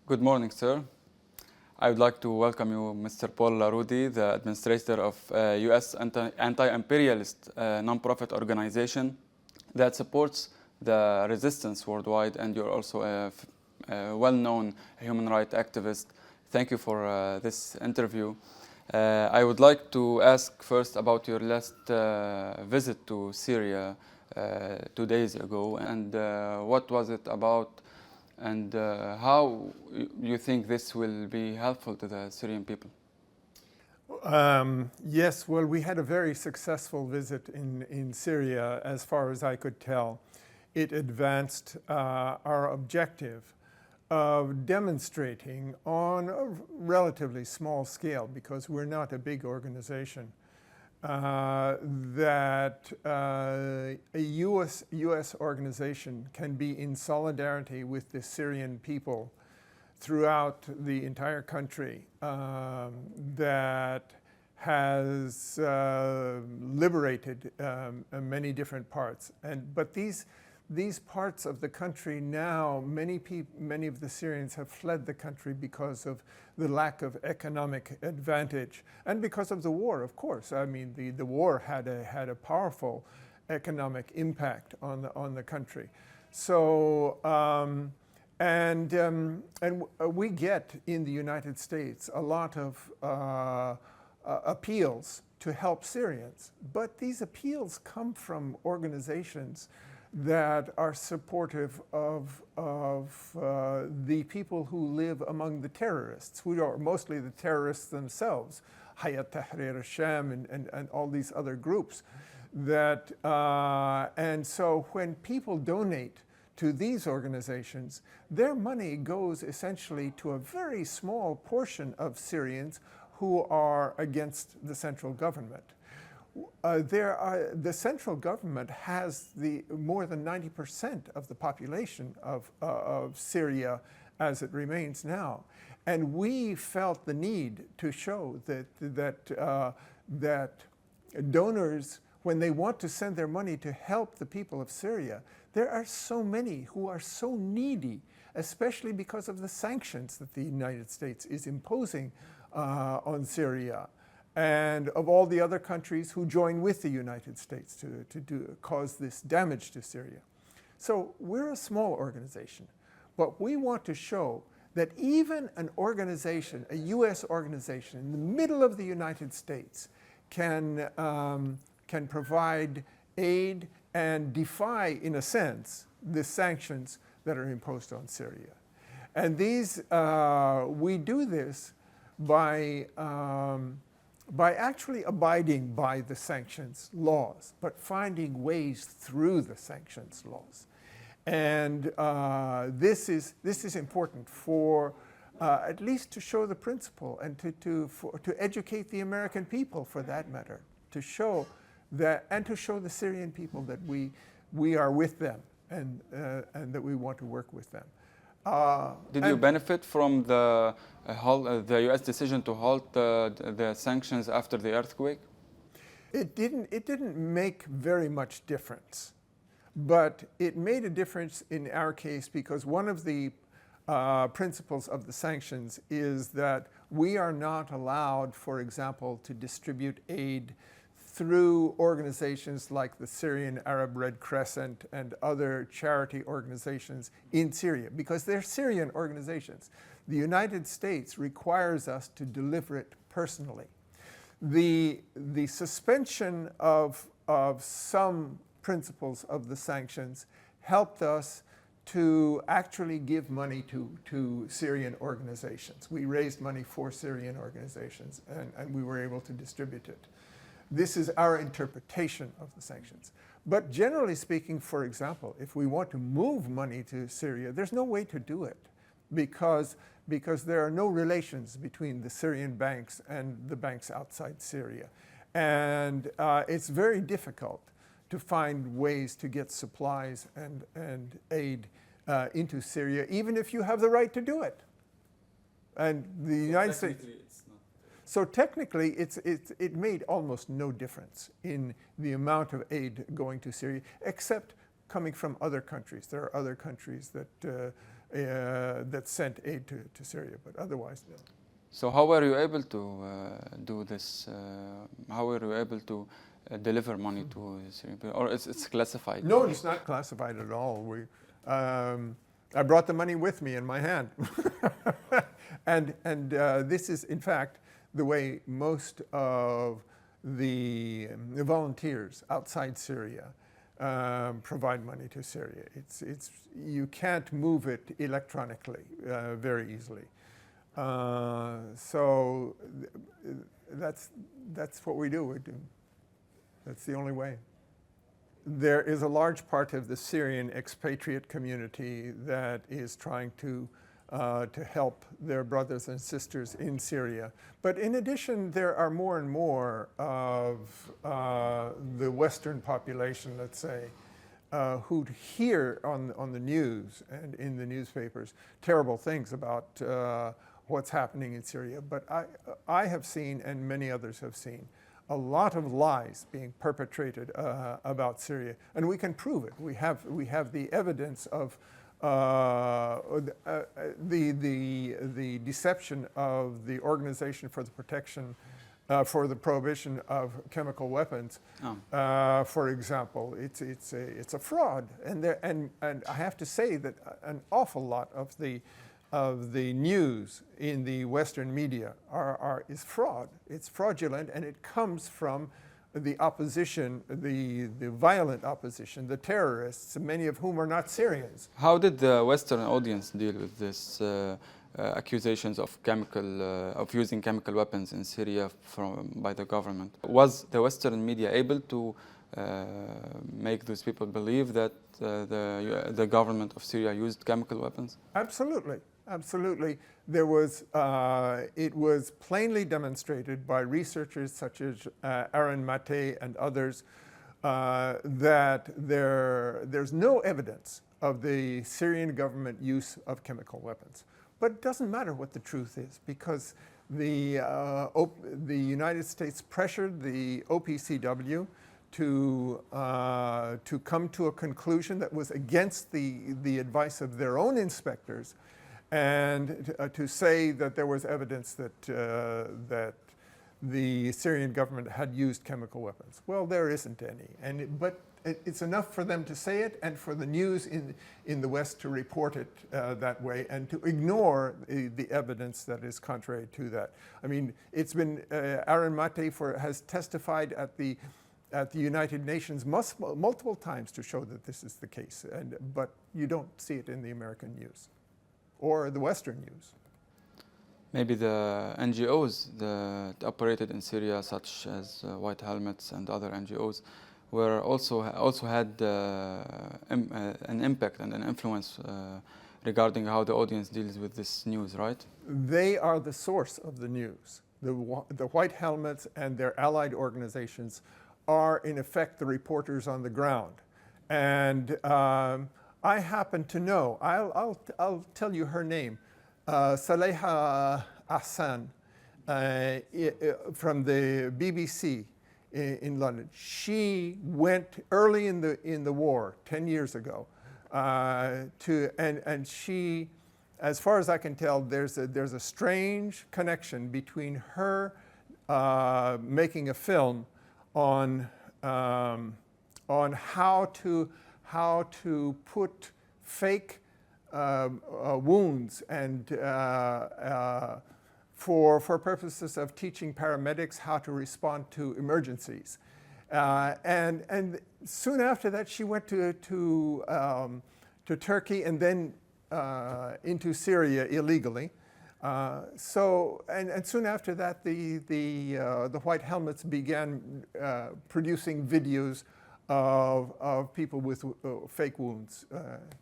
Good morning, sir. I would like to welcome you, Mr. Paul Lارودي, the administrator of U.S. anti-imperialist non-profit organization that supports the resistance worldwide, and you're also a well-known human rights activist. Thank you for this interview. I would like to ask first about your last visit to Syria 2 days ago, and what was it about, and how you think this will be helpful to the Syrian people? Yes, well, we had a very successful visit in Syria, as far as I could tell. It advanced our objective of demonstrating on a relatively small scale, because we're not a big organization, that a U.S. organization can be in solidarity with the Syrian people throughout the entire country, that has liberated many different parts. But these parts of the country now, many of the Syrians have fled the country because of the lack of economic advantage, and because of the war, of course. I mean, the war had a powerful economic impact on the country. So, we get in the United States a lot of appeals to help Syrians, but these appeals come from organizations that are supportive of the people who live among the terrorists, who are mostly the terrorists themselves, Hayat Tahrir al-Sham and all these other groups. And so when people donate to these organizations, their money goes essentially to a very small portion of Syrians who are against the central government. The central government has more than 90% of the population of Syria as it remains now. And we felt the need to show that donors, when they want to send their money to help the people of Syria, there are so many who are so needy, especially because of the sanctions that the United States is imposing on Syria, and of all the other countries who join with the United States to cause this damage to Syria. So we're a small organization, but we want to show that even an organization, a U.S. organization in the middle of the United States, can provide aid and defy, in a sense, the sanctions that are imposed on Syria. And we do this by actually abiding by the sanctions laws, but finding ways through the sanctions laws. And this is important for at least to show the principle, and to educate the American people, for that matter, to show that, and to show the Syrian people that we are with them, and that we want to work with them. Did you benefit from the U.S. decision to halt the sanctions after the earthquake? It didn't make very much difference, but it made a difference in our case, because one of the principles of the sanctions is that we are not allowed, for example, to distribute aid through organizations like the Syrian Arab Red Crescent and other charity organizations in Syria, because they're Syrian organizations. The United States requires us to deliver it personally. The suspension of some principles of the sanctions helped us to actually give money to Syrian organizations. We raised money for Syrian organizations, and we were able to distribute it. This is our interpretation of the sanctions. But generally speaking, for example, if we want to move money to Syria, there's no way to do it, because there are no relations between the Syrian banks and the banks outside Syria. And it's very difficult to find ways to get supplies and aid into Syria, even if you have the right to do it. And the United States... So technically, it made almost no difference in the amount of aid going to Syria, except coming from other countries. There are other countries that sent aid to Syria, but otherwise, no. So how were you able to do this? How were you able to deliver money to Syria? Or it's classified? No, it's not classified at all. I brought the money with me in my hand. and this is, in fact, the way most of the volunteers outside Syria provide money to Syria. You can't move it electronically very easily. So that's what we do. That's the only way. There is a large part of the Syrian expatriate community that is trying to help their brothers and sisters in Syria. But in addition, there are more and more of the Western population, let's say, who hear on the news and in the newspapers terrible things about what's happening in Syria. But I have seen, and many others have seen, a lot of lies being perpetrated about Syria, and we can prove it. We have the evidence of the deception of the Organization for the Protection for the Prohibition of Chemical Weapons. For example, it's a fraud, and I have to say that an awful lot of the news in the Western media is fraud. It's fraudulent, and it comes from the opposition, the violent opposition, the terrorists, many of whom are not Syrians. How did the Western audience deal with this accusations of using chemical weapons in Syria by the government? Was the Western media able to make those people believe that the government of Syria used chemical weapons? Absolutely. Absolutely. There was, it was plainly demonstrated by researchers such as Aaron Mate and others that there's no evidence of the Syrian government use of chemical weapons. But it doesn't matter what the truth is, because the United States pressured the OPCW to come to a conclusion that was against the advice of their own inspectors, and to say that there was evidence that the Syrian government had used chemical weapons. Well, there isn't any, but it's enough for them to say it, and for the news in the West to report it that way, and to ignore the evidence that is contrary to that. I mean, it's been Aaron Mate has testified at the United Nations multiple times to show that this is the case, but you don't see it in the American news or the Western news. Maybe the NGOs that operated in Syria, such as White Helmets and other NGOs, were also had an impact and an influence regarding how the audience deals with this news, right? They are the source of the news. The White Helmets and their allied organizations are, in effect, the reporters on the ground. And I happen to know, I'll tell you her name, Saleha Ahsan from the BBC in London. She went early in the war, 10 years ago, and she, as far as I can tell, there's a strange connection between her making a film on how to put fake wounds and for purposes of teaching paramedics how to respond to emergencies, and soon after that she went to Turkey and then into Syria illegally. So soon after that, the White Helmets began producing videos of people with fake wounds,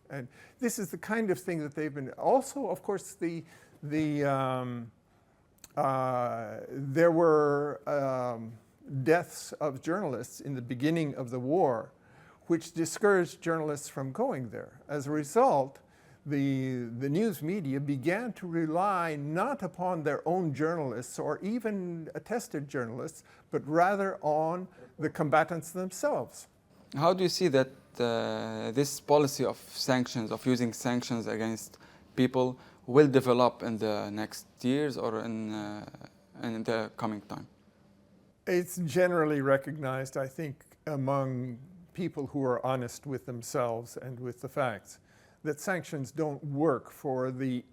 and this is the kind of thing that they've been. Also, of course, there were deaths of journalists in the beginning of the war, which discouraged journalists from going there. As a result, the news media began to rely not upon their own journalists or even attested journalists, but rather on the combatants themselves. How do you see that this policy of sanctions, of using sanctions against people will develop in the next years or in the coming time? It's generally recognized, I think, among people who are honest with themselves and with the facts, that sanctions don't work for the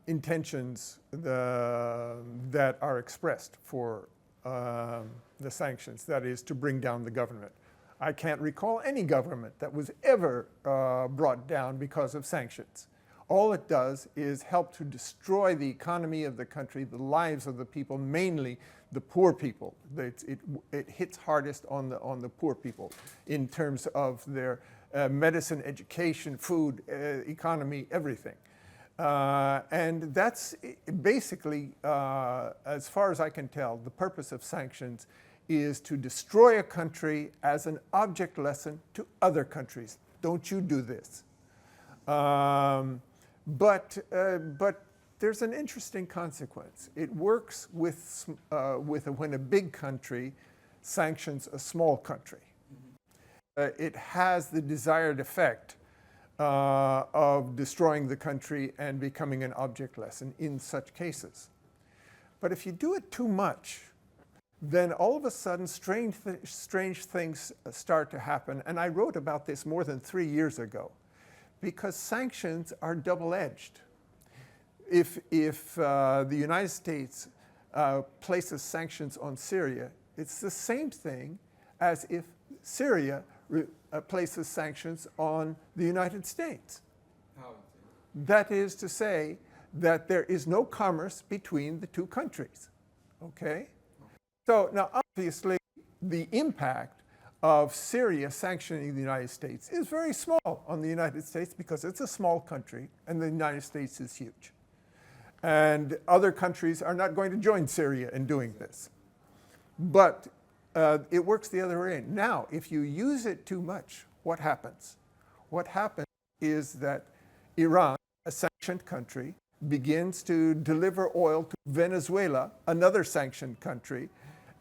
intentions that are expressed for the sanctions, that is, to bring down the government. I can't recall any government that was ever brought down because of sanctions. All it does is help to destroy the economy of the country, the lives of the people, mainly the poor people. It hits hardest on the poor people in terms of their medicine, education, food, economy, everything. And that's basically, as far as I can tell, the purpose of sanctions is to destroy a country as an object lesson to other countries. Don't you do this. But there's an interesting consequence. It works with when a big country sanctions a small country. It has the desired effect of destroying the country and becoming an object lesson in such cases. But if you do it too much, then all of a sudden strange things start to happen. And I wrote about this more than 3 years ago, because sanctions are double-edged. If the United States places sanctions on Syria, it's the same thing as if Syria places sanctions on the United States. How? That is to say that there is no commerce between the two countries. Okay? So now obviously the impact of Syria sanctioning the United States is very small on the United States because it's a small country and the United States is huge. And other countries are not going to join Syria in doing this. But it works the other way. Now, if you use it too much, what happens? What happens is that Iran, a sanctioned country, begins to deliver oil to Venezuela, another sanctioned country,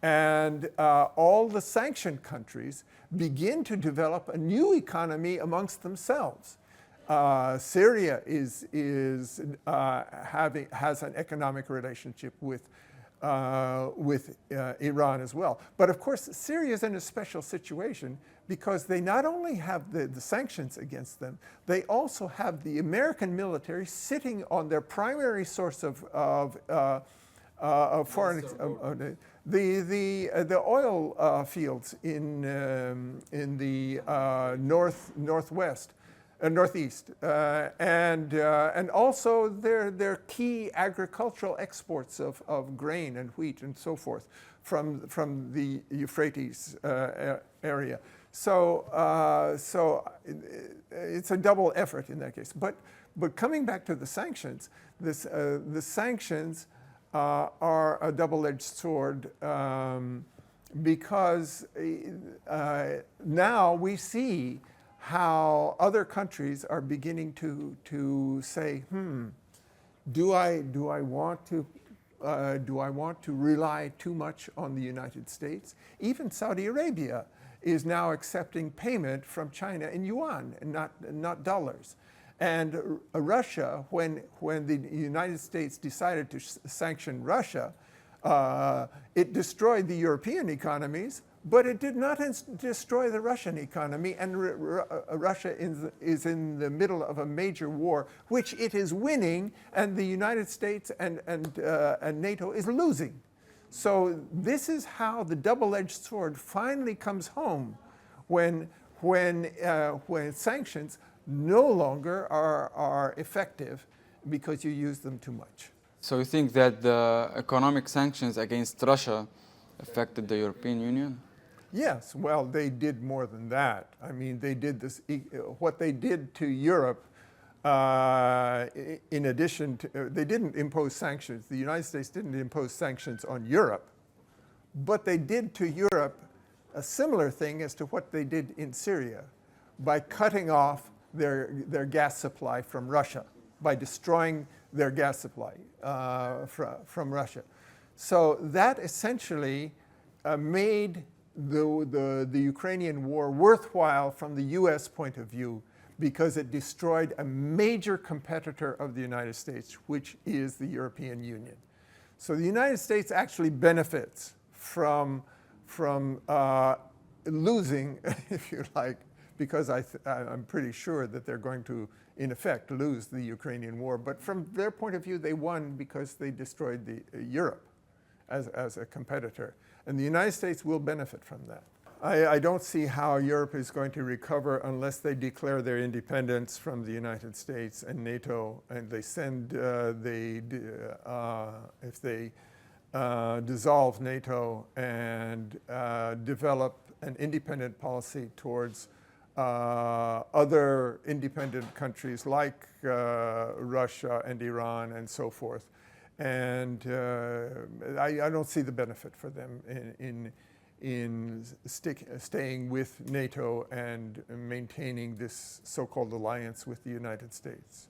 and all the sanctioned countries begin to develop a new economy amongst themselves. Syria has an economic relationship with Iran as well. But of course, Syria is in a special situation because they not only have the sanctions against them, they also have the American military sitting on their primary source of foreign the oil fields in the northwest. Northeast, and also their key agricultural exports of grain and wheat and so forth from the Euphrates area. So it's a double effort in that case. But coming back to the sanctions, the sanctions are a double-edged sword because now we see how other countries are beginning to say, do I want to rely too much on the United States? Even Saudi Arabia is now accepting payment from China in yuan and not dollars. And Russia, when the United States decided to sanction Russia, it destroyed the European economies, but it did not destroy the Russian economy, and Russia is in the middle of a major war, which it is winning, and the United States and NATO is losing. So this is how the double-edged sword finally comes home when sanctions no longer are effective because you use them too much. So you think that the economic sanctions against Russia affected the European Union? Yes, well, they did more than that. I mean, they did this, what they did to Europe, in addition to, they didn't impose sanctions. The United States didn't impose sanctions on Europe, but they did to Europe a similar thing as to what they did in Syria by cutting off their gas supply from Russia, by destroying their gas supply from Russia. So that essentially made the Ukrainian war worthwhile from the U.S. point of view because it destroyed a major competitor of the United States, which is the European Union. So the United States actually benefits from losing, if you like, because I'm pretty sure that they're going to, in effect, lose the Ukrainian war. But from their point of view, they won because they destroyed Europe as a competitor. And the United States will benefit from that. I don't see how Europe is going to recover unless they declare their independence from the United States and NATO, and they send, if they dissolve NATO and develop an independent policy towards other independent countries like Russia and Iran and so forth. And I don't see the benefit for them in staying with NATO and maintaining this so-called alliance with the United States.